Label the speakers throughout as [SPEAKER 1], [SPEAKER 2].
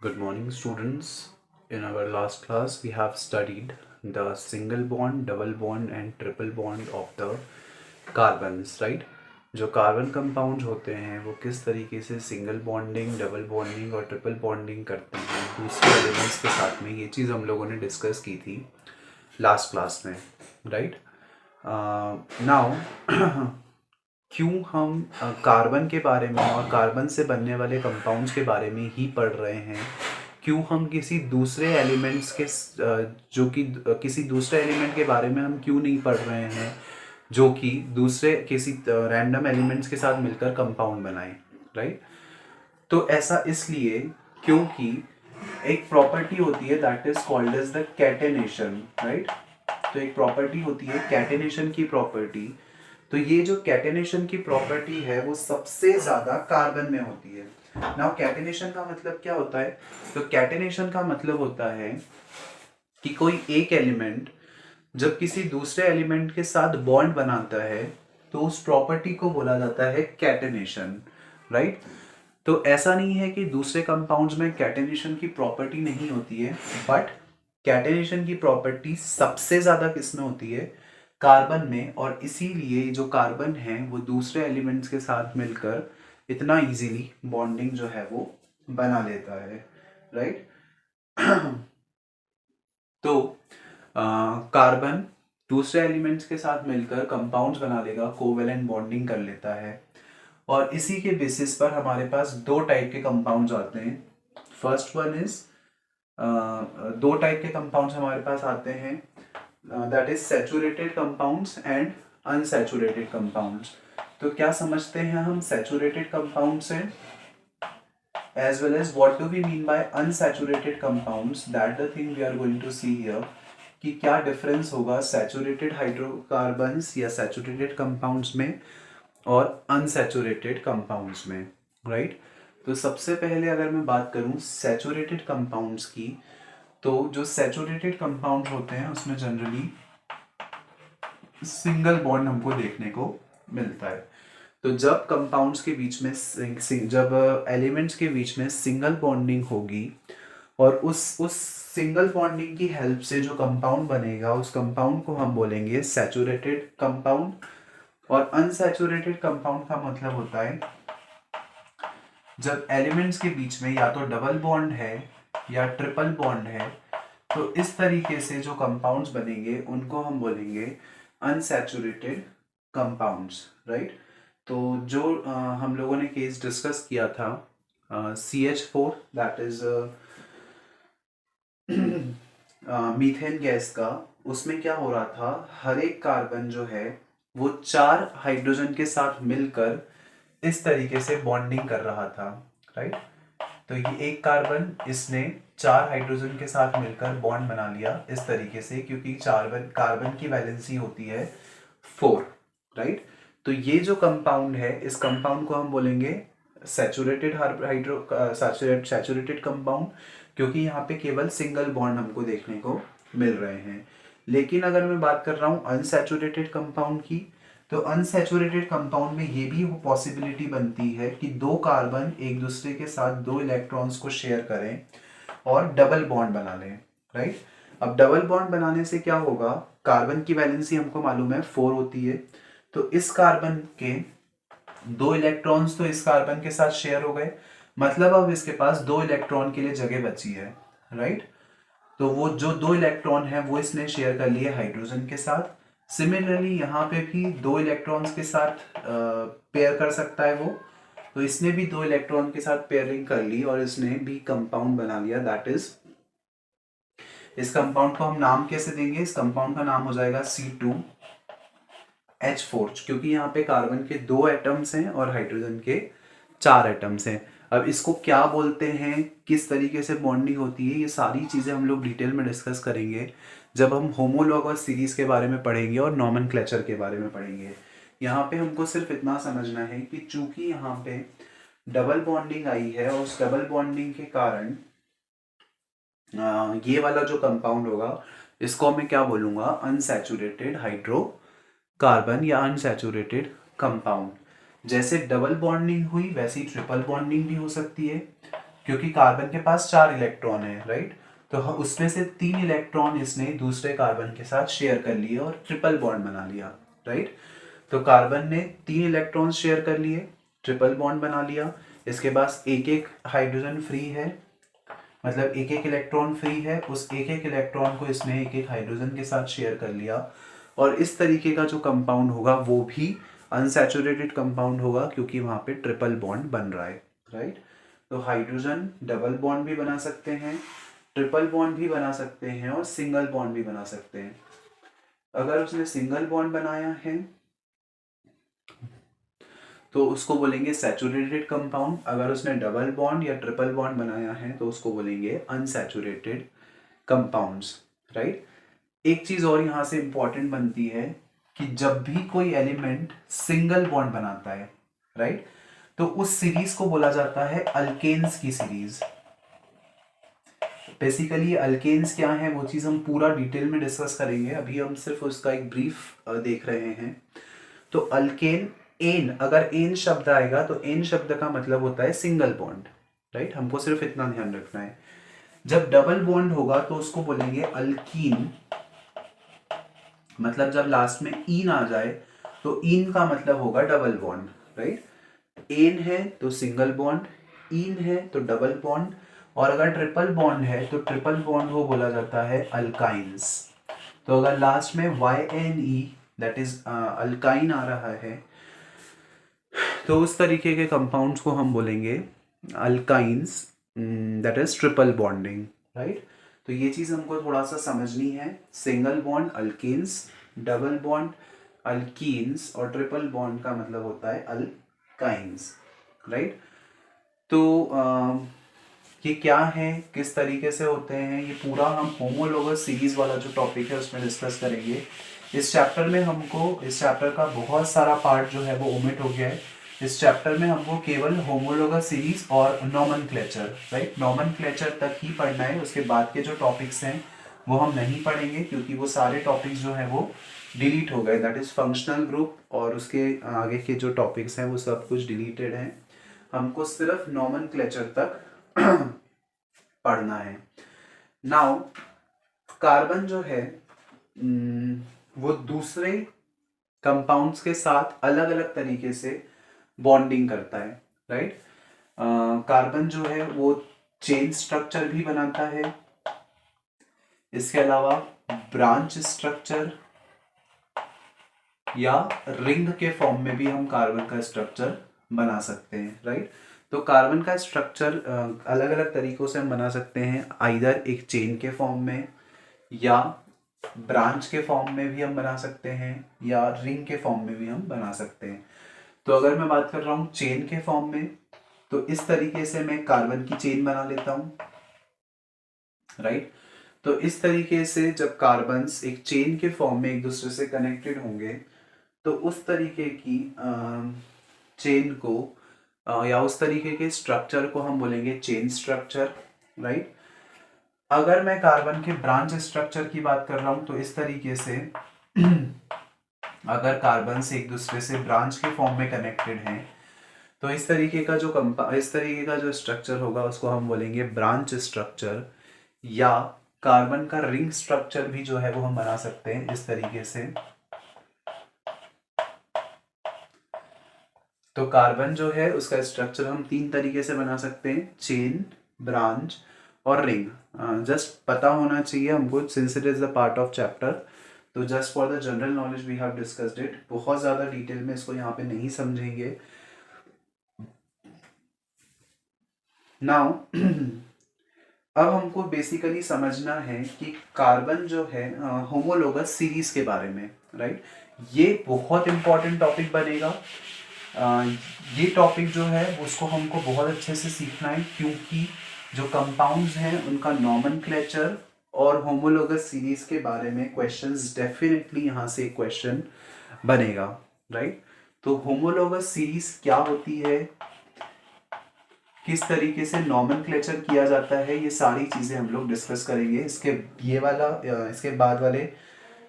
[SPEAKER 1] Good morning, students. In our last class, we have studied the single bond, double bond, and triple bond of the carbons, right? जो carbon compound होते हैं वो किस तरीके से single bonding, double bonding और triple bonding करते हैं दूसरे एलिमेंट्स के साथ में, ये चीज़ हम लोगों ने डिस्कस की थी लास्ट क्लास में, राइट? नाउ क्यों हम कार्बन के बारे में और कार्बन से बनने वाले कंपाउंड्स के बारे में ही पढ़ रहे हैं? क्यों हम किसी दूसरे एलिमेंट्स के जो कि किसी दूसरे एलिमेंट के बारे में हम क्यों नहीं पढ़ रहे हैं जो कि दूसरे किसी रैंडम एलिमेंट्स के साथ मिलकर कंपाउंड बनाए, राइट? तो ऐसा इसलिए क्योंकि एक प्रॉपर्टी होती है that is called as the catenation, right? तो एक प्रॉपर्टी होती है कैटेनेशन की प्रॉपर्टी। तो ये जो कैटेनेशन की प्रॉपर्टी है वो सबसे ज्यादा कार्बन में होती है। नाउ कैटेनेशन का मतलब क्या होता है? तो कैटेनेशन का मतलब होता है कि कोई एक एलिमेंट जब किसी दूसरे एलिमेंट के साथ बॉन्ड बनाता है तो उस प्रॉपर्टी को बोला जाता है कैटेनेशन, राइट? तो ऐसा नहीं है कि दूसरे कंपाउंड्स में कैटेनेशन की प्रॉपर्टी नहीं होती है, बट कैटेनेशन की प्रॉपर्टी सबसे ज्यादा किसमें होती है? कार्बन में। और इसीलिए जो कार्बन है वो दूसरे एलिमेंट्स के साथ मिलकर इतना इजीली बॉन्डिंग जो है वो बना लेता है, राइट? तो कार्बन दूसरे एलिमेंट्स के साथ मिलकर कंपाउंड्स बना लेगा, कोवेलेंट बॉन्डिंग कर लेता है। और इसी के बेसिस पर हमारे पास दो टाइप के कंपाउंड्स आते हैं। फर्स्ट वन इज दो टाइप के कंपाउंड्स हमारे पास आते हैं, that is saturated compounds and unsaturated compounds. तो क्या समझते हैं हम सैचुरेटेड कंपाउंड से, as well as what do we mean by unsaturated compounds? That the thing we are going to see here, कि क्या डिफरेंस होगा सैचुरेटेड हाइड्रोकार्बन्स या सैचुरेटेड कंपाउंड्स में और अनसैचुरेटेड कंपाउंड्स में, राइट? तो सबसे पहले अगर मैं बात करूं सैचुरेटेड कंपाउंड्स की, तो जो सैचुरेटेड कंपाउंड होते हैं उसमें जनरली सिंगल बॉन्ड हमको देखने को मिलता है। तो जब कंपाउंड्स के बीच में जब एलिमेंट्स के बीच में सिंगल बॉन्डिंग होगी और उस सिंगल बॉन्डिंग की हेल्प से जो कंपाउंड बनेगा उस कंपाउंड को हम बोलेंगे सैचुरेटेड कंपाउंड। और अनसैचुरेटेड कंपाउंड का मतलब होता है जब एलिमेंट्स के बीच में या तो डबल बॉन्ड है या ट्रिपल बॉन्ड है, तो इस तरीके से जो कंपाउंड्स बनेंगे उनको हम बोलेंगे अनसैचुरेटेड कंपाउंड्स, राइट? तो जो हम लोगों ने केस डिस्कस किया था CH4, that is methane gas का, उसमें क्या हो रहा था, हर एक कार्बन जो है वो 4 हाइड्रोजन के साथ मिलकर इस तरीके से बॉन्डिंग कर रहा था, राइट? तो ये एक कार्बन इसने 4 हाइड्रोजन के साथ मिलकर बॉन्ड बना लिया इस तरीके से, क्योंकि कार्बन की वैलेंसी होती है 4, राइट? तो ये जो कंपाउंड है इस कंपाउंड को हम बोलेंगे सैचुरेटेड कंपाउंड, क्योंकि यहाँ पे केवल सिंगल बॉन्ड हमको देखने को मिल रहे हैं। लेकिन अगर मैं बात कर रहा हूँ अनसैचुरेटेड कंपाउंड की, तो अनसैचुरेटेड कंपाउंड में ये भी पॉसिबिलिटी बनती है कि दो कार्बन एक दूसरे के साथ दो इलेक्ट्रॉन्स को शेयर करें और डबल बॉन्ड बना लें, राइट? अब डबल बॉन्ड बनाने से क्या होगा, कार्बन की वैलेंसी हमको मालूम है 4 होती है, तो इस कार्बन के दो इलेक्ट्रॉन्स तो इस कार्बन के साथ शेयर हो गए, मतलब अब इसके पास दो इलेक्ट्रॉन के लिए जगह बची है, राइट? तो वो जो दो इलेक्ट्रॉन है वो इसने शेयर कर लिए हाइड्रोजन के साथ। सिमिलरली यहाँ पे भी दो इलेक्ट्रॉन्स के साथ पेयर कर सकता है वो, तो इसने भी दो इलेक्ट्रॉन के साथ पेयरिंग कर ली और इसने भी कंपाउंड बना लिया, दैट इज इस कंपाउंड को हम नाम कैसे देंगे? इस कंपाउंड का नाम हो जाएगा C2H4, क्योंकि यहाँ पे कार्बन के दो एटम्स हैं और हाइड्रोजन के 4 एटम्स हैं। अब इसको क्या बोलते हैं, किस तरीके से बॉन्डिंग होती है, ये सारी चीज़ें हम लोग डिटेल में डिस्कस करेंगे जब हम होमोलॉगस सीरीज के बारे में पढ़ेंगे और नॉमेनक्लेचर के बारे में पढ़ेंगे। यहाँ पे हमको सिर्फ इतना समझना है कि चूंकि यहाँ पे डबल बॉन्डिंग आई है और उस डबल बॉन्डिंग के कारण ये वाला जो कंपाउंड होगा इसको मैं क्या बोलूँगा, अनसैचुरेटेड हाइड्रोकार्बन या अनसैचुरेटेड कंपाउंड। जैसे डबल बॉन्डिंग हुई वैसी ट्रिपल बॉन्डिंग भी हो सकती है, क्योंकि कार्बन के पास 4 इलेक्ट्रॉन है, राइट। तो उसमें से 3 इलेक्ट्रॉन इसने दूसरे कार्बन के साथ शेयर कर लिए और ट्रिपल बॉन्ड बना लिया, राइट। तो कार्बन ने 3 इलेक्ट्रॉन शेयर कर लिए, ट्रिपल बॉन्ड बना लिया, इसके पास एक एक हाइड्रोजन फ्री है, मतलब एक एक इलेक्ट्रॉन फ्री है, उस एक एक इलेक्ट्रॉन को इसने एक एक हाइड्रोजन के साथ शेयर कर लिया, और इस तरीके का जो कंपाउंड होगा वो भी अनसैचुरेटेड कंपाउंड होगा, क्योंकि वहां पे ट्रिपल बॉन्ड बन रहा है, राइट। तो हाइड्रोजन डबल बॉन्ड भी बना सकते हैं, ट्रिपल बॉन्ड भी बना सकते हैं, और सिंगल बॉन्ड भी बना सकते हैं। अगर उसने सिंगल बॉन्ड बनाया है तो उसको बोलेंगे सैचुरेटेड कंपाउंड, अगर उसने डबल बॉन्ड या ट्रिपल बॉन्ड बनाया है तो उसको बोलेंगे अनसैचुरेटेड कंपाउंड्स, राइट। एक चीज और यहां से इंपॉर्टेंट बनती है कि जब भी कोई एलिमेंट सिंगल बॉन्ड बनाता है, राइट, तो उस सीरीज को बोला जाता है अल्केन्स की सीरीज। बेसिकली अल्केन्स क्या है वो चीज हम पूरा डिटेल में डिस्कस करेंगे, अभी हम सिर्फ उसका एक ब्रीफ देख रहे हैं। तो अल्केन, एन, अगर एन शब्द आएगा तो एन शब्द का मतलब होता है सिंगल बॉन्ड, राइट। हमको सिर्फ इतना ध्यान रखना है। जब डबल बॉन्ड होगा तो उसको बोलेंगे अल्कीन, मतलब जब लास्ट में ईन आ जाए तो ईन का मतलब होगा डबल बॉन्ड, राइट। एन है तो सिंगल बॉन्ड, ईन है तो डबल बॉन्ड, और अगर ट्रिपल बॉन्ड है तो ट्रिपल बॉन्ड को बोला जाता है अल्काइंस। तो अगर लास्ट में YNE दैट इज अल्काइन आ रहा है तो उस तरीके के कंपाउंड्स को हम बोलेंगे alkynes, that is triple bonding, right. तो ये चीज़ हमको थोड़ा सा समझनी है। Single bond alkanes, double bond alkenes, और ट्रिपल बॉन्ड का मतलब होता है अल्काइंस, राइट। तो ये क्या है, किस तरीके से होते हैं, ये पूरा हम होमोलोगस सीरीज वाला जो टॉपिक है उसमें डिस्कस करेंगे। इस चैप्टर में हमको, इस चैप्टर का बहुत सारा पार्ट जो है वो ओमिट हो गया है। इस चैप्टर में हमको केवल होमोलोगस सीरीज और नॉमेनक्लेचर, राइट, नॉमेनक्लेचर तक ही पढ़ना है। उसके बाद के जो टॉपिक्स हैं वो हम नहीं पढ़ेंगे, क्योंकि वो सारे टॉपिक्स जो हैं वो डिलीट हो गए, दैट इज फंक्शनल ग्रुप, और उसके आगे के जो टॉपिक्स हैं वो सब कुछ डिलीटेड हैं। हमको सिर्फ नॉमेनक्लेचर तक पढ़ना है। नाउ कार्बन जो है वो दूसरे कंपाउंड्स के साथ अलग अलग तरीके से बॉन्डिंग करता है, राइट। कार्बन जो है वो चेन स्ट्रक्चर भी बनाता है, इसके अलावा ब्रांच स्ट्रक्चर या रिंग के फॉर्म में भी हम कार्बन का स्ट्रक्चर बना सकते हैं, राइट। तो कार्बन का स्ट्रक्चर अलग अलग तरीकों से हम बना सकते हैं, आइदर एक चेन के फॉर्म में, या ब्रांच के फॉर्म में भी हम बना सकते हैं, या रिंग के फॉर्म में भी हम बना सकते हैं। तो अगर मैं बात कर रहा हूँ चेन के फॉर्म में, तो इस तरीके से मैं कार्बन की चेन बना लेता हूँ, राइट। तो इस तरीके से जब कार्बन्स एक चेन के फॉर्म में एक दूसरे से कनेक्टेड होंगे तो उस तरीके की चेन को या उस तरीके के स्ट्रक्चर को हम बोलेंगे चेन स्ट्रक्चर, राइट। अगर मैं कार्बन के ब्रांच स्ट्रक्चर की बात कर रहा हूं तो इस तरीके से अगर कार्बन से एक दूसरे से ब्रांच के फॉर्म में कनेक्टेड हैं तो इस तरीके का जो स्ट्रक्चर होगा उसको हम बोलेंगे ब्रांच स्ट्रक्चर, या कार्बन का रिंग स्ट्रक्चर भी जो है वो हम बना सकते हैं इस तरीके से। तो कार्बन जो है उसका स्ट्रक्चर हम 3 तरीके से बना सकते हैं, चेन, ब्रांच और रिंग। जस्ट पता होना चाहिए हमको, since it is the part of chapter, तो just for the general knowledge we have discussed it. बहुत ज़्यादा डिटेल में इसको यहाँ पे नहीं समझेंगे। नाउ अब हमको बेसिकली समझना है कि कार्बन जो है होमोलोगस सीरीज के बारे में, राइट। ये बहुत इंपॉर्टेंट टॉपिक बनेगा। ये टॉपिक जो है उसको हमको बहुत अच्छे से सीखना है, क्योंकि जो कंपाउंड्स हैं उनका नॉमेनक्लेचर और होमोलोगस सीरीज के बारे में क्वेश्चंस डेफिनेटली यहाँ से क्वेश्चन बनेगा, राइट। तो होमोलोगस सीरीज क्या होती है, किस तरीके से नॉमेनक्लेचर किया जाता है, ये सारी चीज़ें हम लोग डिस्कस करेंगे। इसके बाद वाले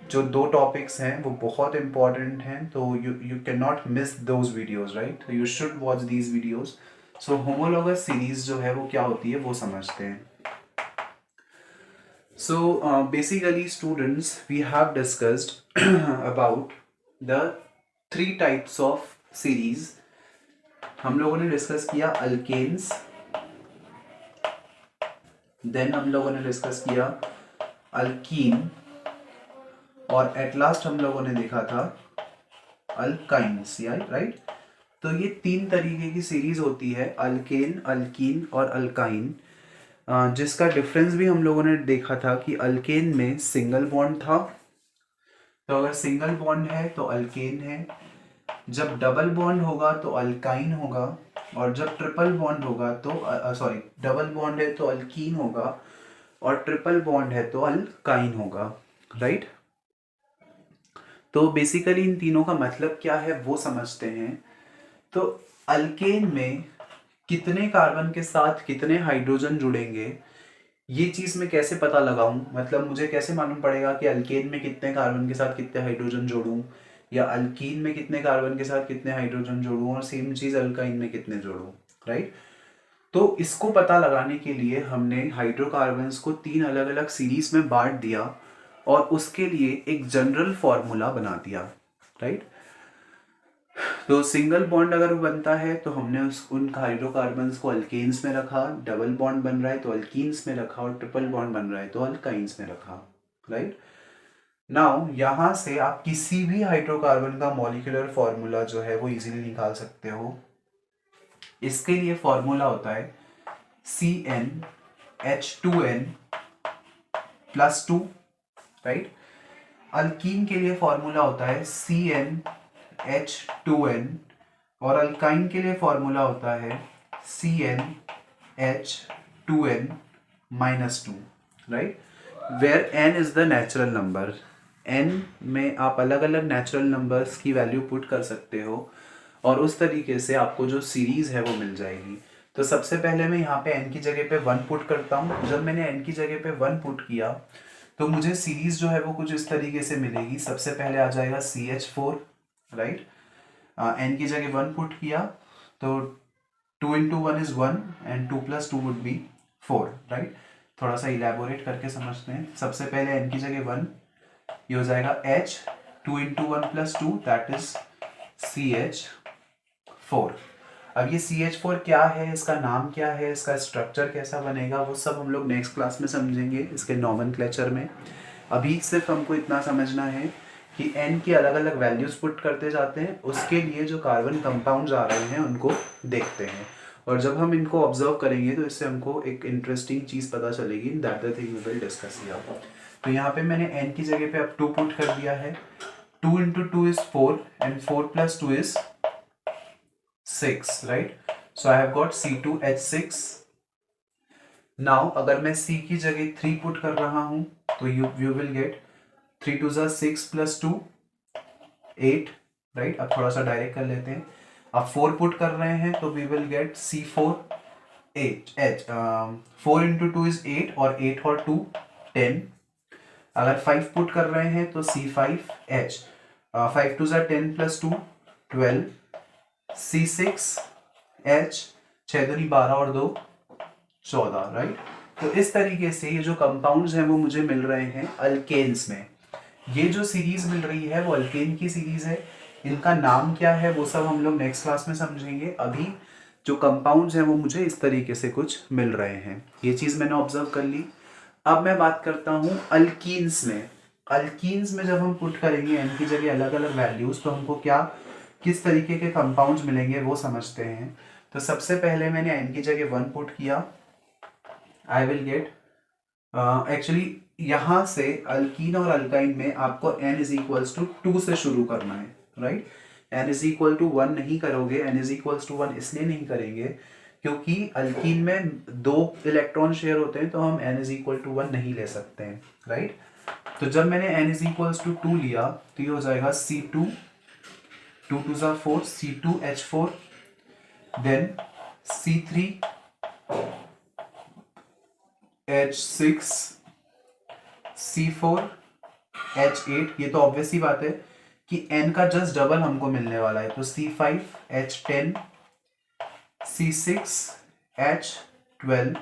[SPEAKER 1] जो 2 टॉपिक्स हैं वो बहुत इंपॉर्टेंट हैं, तो you can not miss those videos, right. You should watch these videos so homologous series जो है वो क्या होती है वो समझते हैं. So basically students, we have discussed about the three types of series. हम लोगों ने डिस्कस किया अल्केन्स, देन हम लोगों ने डिस्कस किया अल्कीन, और एट लास्ट हम लोगों ने देखा था अल्काइंस. राइट. तो ये तीन तरीके की सीरीज होती है, अल्केन, अल्कीन और अल्काइन, जिसका डिफरेंस भी हम लोगों ने देखा था कि अल्केन में सिंगल बॉन्ड था. तो अगर सिंगल बॉन्ड है तो अल्केन है, जब डबल बॉन्ड होगा तो अल्काइन होगा, और जब ट्रिपल बॉन्ड होगा तो डबल बॉन्ड है तो अल्कीन होगा, और ट्रिपल बॉन्ड है तो अल्काइन होगा. राइट. तो बेसिकली इन तीनों का मतलब क्या है वो समझते हैं. तो अल्केन में कितने कार्बन के साथ कितने हाइड्रोजन जुड़ेंगे, ये चीज़ मैं कैसे पता लगाऊं, मतलब मुझे कैसे मालूम पड़ेगा कि अल्केन में कितने कार्बन के साथ कितने हाइड्रोजन जोड़ूं, या अल्कीन में कितने कार्बन के साथ कितने हाइड्रोजन जोड़ूं, और सेम चीज़ अल्काइन में कितने जोड़ूं. राइट. तो इसको पता लगाने के लिए हमने हाइड्रोकार्बन्स को तीन अलग अलग सीरीज में बांट दिया, और उसके लिए एक जनरल फॉर्मूला बना दिया. राइट. तो सिंगल बॉन्ड अगर बनता है तो हमने उन हाइड्रोकार्बन्स को अल्केन्स में रखा, डबल बॉन्ड बन रहा है तो अल्कीन्स में रखा, और ट्रिपल बॉन्ड बन रहा है तो अल्काइंस में रखा. राइट. नाउ यहाँ से आप किसी भी हाइड्रोकार्बन का मॉलिक्यूलर फॉर्मूला जो है वो इजीली निकाल सकते हो. इसके लिए फॉर्मूला होता है CnH2n प्लस 2. राइट. अल्कीन के लिए फॉर्मूला होता है CnH2n, और अल्काइन के लिए फॉर्मूला होता है CnH2n minus 2. Right. Where n is the natural number. n में आप अलग अलग नेचुरल नंबर्स की वैल्यू पुट कर सकते हो, और उस तरीके से आपको जो सीरीज है वो मिल जाएगी. तो सबसे पहले मैं यहाँ पे n की जगह पे 1 पुट करता हूँ. जब मैंने n की जगह पे 1 पुट किया तो मुझे सीरीज जो है वो कुछ इस तरीके से मिलेगी. सबसे पहले आ जाएगा CH4. राइट. n की जगह 1 पुट किया तो 2 into 1 is 1 and 2 plus 2 would be 4. Right. थोड़ा सा इलेबोरेट करके समझते हैं. सबसे पहले n की जगह 1, ये हो जाएगा H, 2 into 1 plus 2 that is CH4. अब ये CH4 क्या है, इसका नाम क्या है, इसका स्ट्रक्चर कैसा बनेगा, वो सब हम लोग नेक्स्ट क्लास में समझेंगे इसके नॉमेनक्लेचर में. अभी सिर्फ हमको इतना समझना है कि n की अलग अलग वैल्यूज पुट करते जाते हैं, उसके लिए जो कार्बन कंपाउंड्स आ रहे हैं उनको देखते हैं, और जब हम इनको ऑब्जर्व करेंगे तो इससे हमको एक इंटरेस्टिंग चीज़ पता चलेगी. That the thing we will discuss here. तो यहाँ पे मैंने n की जगह पे अब 2 पुट कर दिया है. 2 into 2 is 4 and 4 plus 2 is 6. Right. So I have got C2H6. Now अगर मैं C की जगह 3 पुट कर रहा हूँ तो you will get 3 2 is 6 plus 2 8. Right. अब थोड़ा सा डायरेक्ट कर लेते हैं. अब 4 पुट कर रहे हैं तो we will get C4 8 4 into 2 is 8 और 8 और 2 10. अगर 5 पुट कर रहे हैं तो C5H 5 2 is 10 plus 2 12. C6H 6 दूनी 12 और 2 14. राइट. तो इस तरीके से ये जो कंपाउंड्स हैं वो मुझे मिल रहे हैं अल्केन्स में. ये जो सीरीज मिल रही है वो अल्केन की सीरीज है. इनका नाम क्या है वो सब हम लोग नेक्स्ट क्लास में समझेंगे. अभी जो कंपाउंड्स हैं वो मुझे इस तरीके से कुछ मिल रहे हैं. ये चीज़ मैंने ऑब्जर्व कर ली. अब मैं बात करता हूँ अल्कीन्स में. अल्कीन्स में जब हम पुट करेंगे n की जगह अलग अलग वैल्यूज तो हमको क्या किस तरीके के कंपाउंड्स मिलेंगे वो समझते हैं. तो सबसे पहले मैंने n की जगह 1 पुट किया. आई विल गेट एक्चुअली यहाँ से अल्कीन और अल्काइन में आपको n इज इक्वल्स टू 2 से शुरू करना है. Right. n is equal to 1 नहीं करोगे. n इज इक्वल्स टू 1 इसलिए नहीं करेंगे क्योंकि अल्कीन में 2 इलेक्ट्रॉन शेयर होते हैं तो हम n इज इक्वल टू 1 नहीं ले सकते हैं. राइट. तो जब मैंने n इज इक्वल्स टू 2 लिया तो ये हो जाएगा C2 2 2 is 4 C2H4, then C3H6 C4H8. ये तो ऑब्वियस ही बात है कि n का जस्ट डबल हमको मिलने वाला है. तो C5H10 C6H12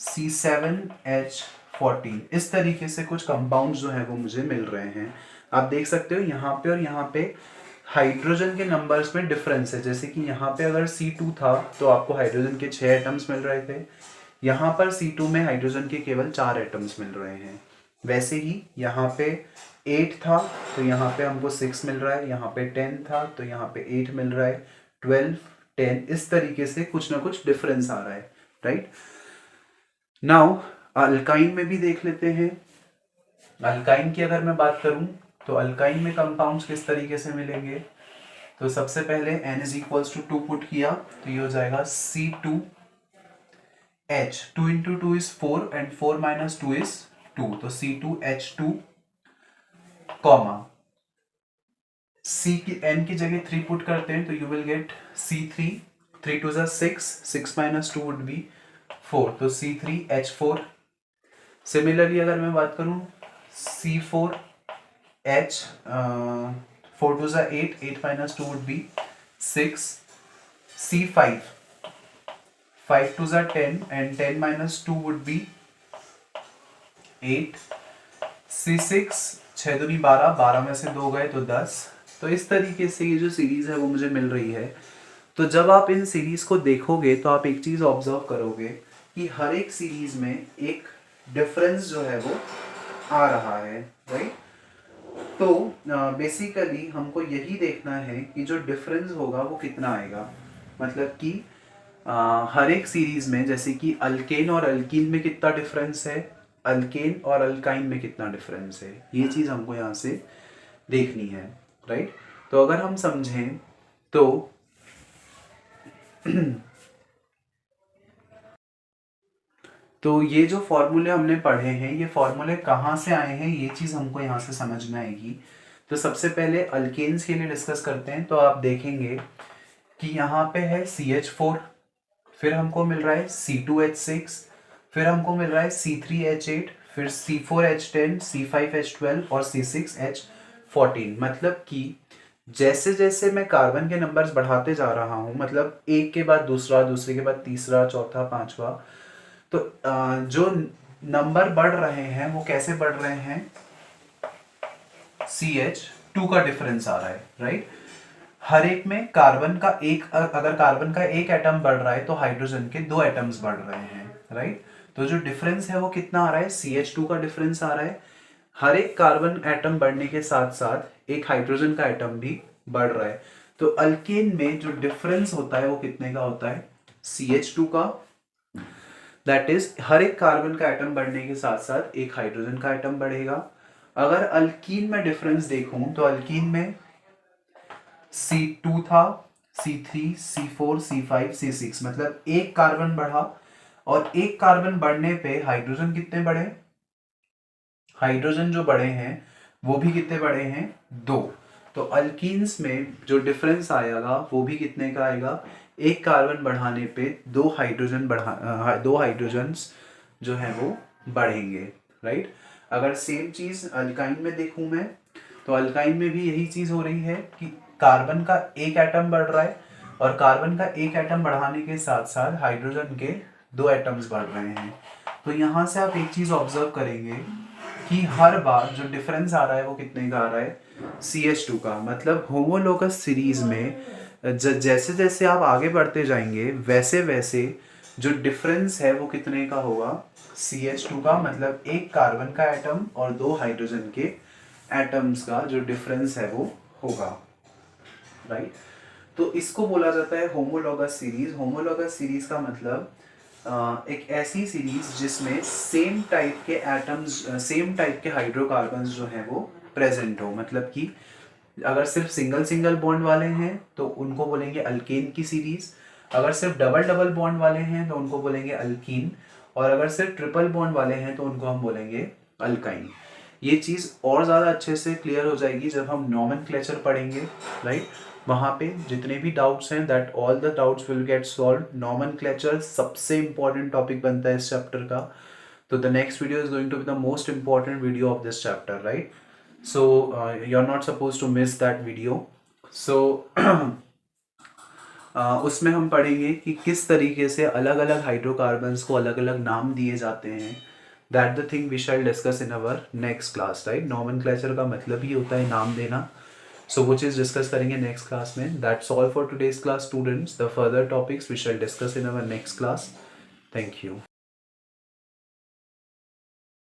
[SPEAKER 1] C7H14, इस तरीके से कुछ कंपाउंड जो है वो मुझे मिल रहे हैं। आप देख सकते हो यहाँ पे और यहाँ पे हाइड्रोजन के नंबर्स में डिफरेंस है। जैसे कि यहाँ पे अगर C2 था तो आपको हाइड्रोजन के 6 एटम्स मिल रहे थे, यहाँ पर C2 में हाइड्रोजन के केवल 4 एटम्स मिल रहे हैं। वैसे ही यहाँ पे 8 था तो यहाँ पे हमको 6 मिल रहा है, यहाँ पे 10 था तो यहाँ पे 8 मिल रहा है, 12 10, इस तरीके से कुछ ना कुछ डिफरेंस आ रहा है, राइट। नाउ अल्काइन में भी देख लेते हैं। अल्काइन की अगर मैं बात करूं तो अल्काइन में कंपाउंड्स किस तरीके से मिलेंगे। तो सबसे पहले n is equals to 2 put किया तो ये हो जाएगा C2H, 2 into 2 is 4 and 4 minus 2 is 2, तो C2H2 कॉमा C की n की जगह 3 पुट करते हैं तो you will get C3, 3 2 6, 6 minus 2 would be 4, तो C3H4। सिमिलरली अगर मैं बात करूं C4H, 4 2 8, 8 minus 2 would be 6, C5, 5 2 10 and 10 minus 2 would be 8, C6, 6 दूनी 12, 12 में से 2 गए तो 10। तो इस तरीके से ये जो सीरीज है वो मुझे मिल रही है। तो जब आप इन सीरीज को देखोगे तो आप एक चीज ऑब्जर्व करोगे कि हर एक सीरीज में एक डिफरेंस जो है वो आ रहा है, राइट। तो बेसिकली हमको यही देखना है कि जो डिफरेंस होगा वो कितना आएगा। मतलब कि हर एक सीरीज में जैसे कि अल्केन और अल्कीन में कितना डिफरेंस है, अल्केन और अल्काइन में कितना डिफरेंस है, ये चीज़ हमको यहाँ से देखनी है, राइट। तो अगर हम समझें तो तो ये जो फॉर्मूले हमने पढ़े हैं ये फॉर्मूले कहाँ से आए हैं ये चीज़ हमको यहाँ से समझ में आएगी। तो सबसे पहले अल्केन्स के लिए डिस्कस करते हैं। तो आप देखेंगे कि यहाँ पे है CH4, फिर हमको मिल रहा है C2H6, फिर हमको मिल रहा है C3H8, फिर C4H10, C5H12 और C6H14। मतलब कि जैसे जैसे मैं कार्बन के नंबर्स बढ़ाते जा रहा हूँ, मतलब एक के बाद दूसरा, दूसरे के बाद तीसरा, चौथा, पांचवा, तो जो नंबर बढ़ रहे हैं वो कैसे बढ़ रहे हैं, CH2 का डिफरेंस आ रहा है, राइट। हर एक में कार्बन का एक, अगर कार्बन का एक एटम बढ़ रहा है तो हाइड्रोजन के 2 एटम्स बढ़ रहे हैं, राइट। तो जो डिफरेंस है वो कितना आ रहा है, CH2 का डिफरेंस आ रहा है। हर एक कार्बन एटम बढ़ने के साथ साथ एक हाइड्रोजन का एटम भी बढ़ रहा है। तो अल्केन में जो डिफरेंस होता है वो कितने का होता है, CH2 का। दैट इज हर एक कार्बन का एटम बढ़ने के साथ साथ एक हाइड्रोजन का एटम बढ़ेगा। अगर अल्कीन में डिफरेंस देखूं तो अल्कीन में C2 था, C3, C4, C5, C6, मतलब एक कार्बन बढ़ा, और एक कार्बन बढ़ने पे हाइड्रोजन कितने बढ़े, हाइड्रोजन जो बढ़े हैं वो भी कितने बढ़े हैं, 2। तो अल्कीन्स में जो डिफरेंस आएगा वो भी कितने का आएगा, एक कार्बन बढ़ाने पे 2 हाइड्रोजन्स जो है वो बढ़ेंगे, राइट। अगर सेम चीज अल्काइन में देखूं मैं तो अल्काइन में भी यही चीज हो रही है कि कार्बन का एक एटम बढ़ रहा है, और कार्बन का एक एटम बढ़ाने के साथ साथ हाइड्रोजन के 2 एटम्स बढ़ रहे हैं। तो यहाँ से आप एक चीज ऑब्जर्व करेंगे कि हर बार जो डिफरेंस आ रहा है वो कितने का आ रहा है, CH2 का। मतलब होमोलोगस सीरीज में जैसे जैसे आप आगे बढ़ते जाएंगे वैसे वैसे जो डिफरेंस है वो कितने का होगा, CH2 का। मतलब एक कार्बन का एटम और 2 हाइड्रोजन के एटम्स का जो डिफरेंस है वो होगा, राइट। तो इसको बोला जाता है होमोलोगस सीरीज। होमोलोगस सीरीज का मतलब एक ऐसी सीरीज जिसमें सेम टाइप के एटम्स, सेम टाइप के हाइड्रोकार्बन्स जो हैं वो प्रेजेंट हो। मतलब कि अगर सिर्फ सिंगल सिंगल बॉन्ड वाले हैं तो उनको बोलेंगे अल्केन की सीरीज, अगर सिर्फ डबल डबल बॉन्ड वाले हैं तो उनको बोलेंगे अल्कीन, और अगर सिर्फ ट्रिपल बॉन्ड वाले हैं तो उनको हम बोलेंगे अल्काइन। ये चीज़ और ज़्यादा अच्छे से क्लियर हो जाएगी जब हम नॉमेनक्लेचर पढ़ेंगे, राइट। वहाँ पे जितने भी डाउट्स हैं that all the doubts will get solve. Nomenclature सबसे इंपॉर्टेंट टॉपिक बनता है इस चैप्टर का। तो the next video is going to be the most important video of this chapter, right. So you are not supposed to miss that video. So उसमें हम पढ़ेंगे कि किस तरीके से अलग अलग हाइड्रोकार्बन्स को अलग अलग नाम दिए जाते हैं। That the thing we shall discuss in our next class, right. Nomenclature का मतलब ही होता है नाम देना। सो वो चीज़ डिस्कस करेंगे नेक्स्ट क्लास में। That's all for today's class students. The further topics we shall discuss in our next class. Thank you.